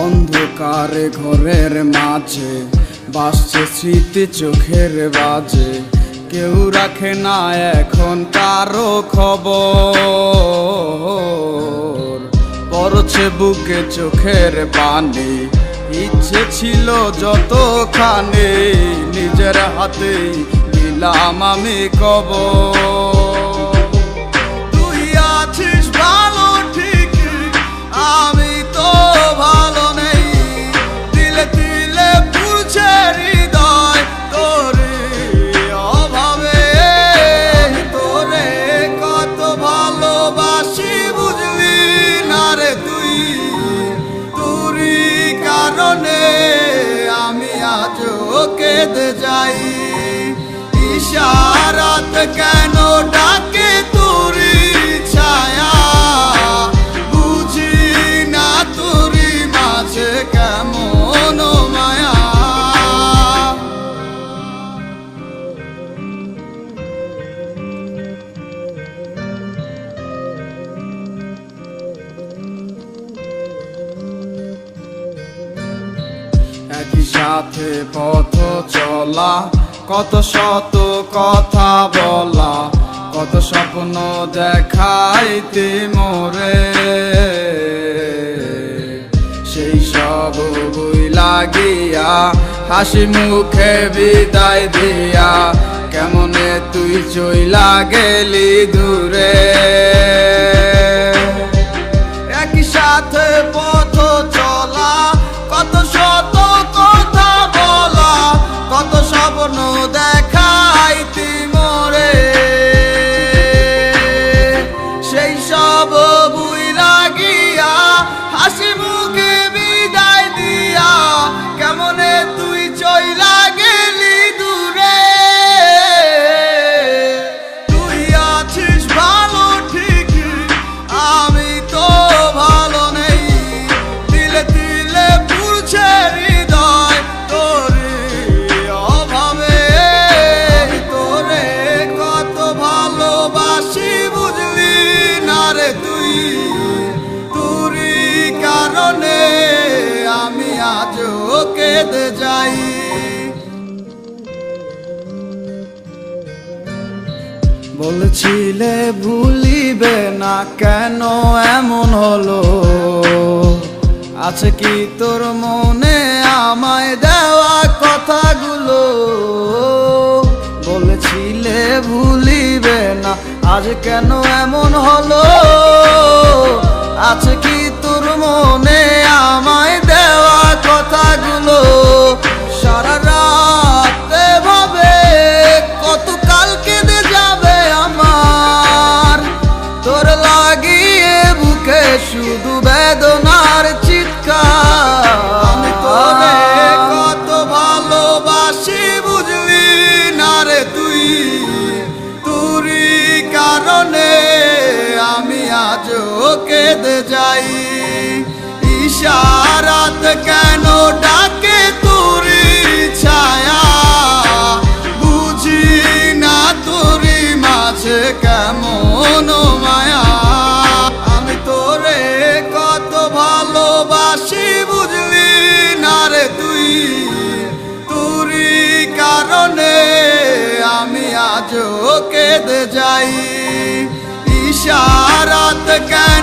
অন্ধকারে ঘরের মাঝে বাসছে স্মৃতি চোখের বাজে, কেউ রাখে না এখন কারো খবর। পড়ছে বুকে চোখের পানি, ইচ্ছে ছিল যতখানি, নিজের হাতেই দিলাম আমি কবর। তুই আছিস ভালো ঠিক, আমি তো ভালো নেই, দিলে দিলে পুড়ছে হৃদয় তোরে অভাবে। তোরে কত ভালোবাসি বুঝলি না রে তুই, তোরই কারণে আমি আজও কেঁদে যাই। ইশারাত কেন ডাকে তোরই ছায়া, বুঝি না তোরই মাঝে কেমন মায়া। একই সাথে পথ চলা, কত শত কথা বলা, কত স্বপ্ন দেখাইতে মোরে, সেই সব বই লাগিয়া হাসি মুখে বিদায় দিয়া, কেমনে তুই চইলা গেলি দূরে। একই সাথে পথ চলা, কত শত কথা বলা, কত স্বপ্ন দেখাইতি মোরে, সেই সব বুইলা গিয়া হাসি মুখে বিদায় দিয়া, কেমনে তুই চইলা গেলি দূরে। তুই আছিস ভালো ঠিক, আমি তো ভালো নেই, দিলে দিলে পুড়ছে হৃদয় তোরে অভাবে। তোরে কত ভালোবাসি বুঝলি না রে তুই, তোরই কারণে আমি আজও কেঁদে যাই। বলছিলে ভুলিবে না, কেন এমন হলো? আছে কি তোর মনে আমায় দেওয়া কথাগুলো? বলেছিলে ভুলিবে না, আজ কেন এমন হলো? আছে কি তোর মনে আমায় দেওয়া কথাগুলো? সারা রাত ভাবে কত কাল কেঁদে যাবে আমার, তোর লাগিয়ে বুকে শুধু বেদনার চিৎকার। আমি তোরে কত ভালোবাসি বুঝলি না রে তুই, তোরই কারণে আমি আজও কেঁদে যাই। ইশারাত কেন ডাকে তোরই ছায়া, বুঝি না তোরই মাঝে কেমন মায়া। আমি তোরে কত ভালোবাসি বুঝলি না রে তুই, তোরই কারণে আমি আজও কেঁদে যাই। ইশারাত কেন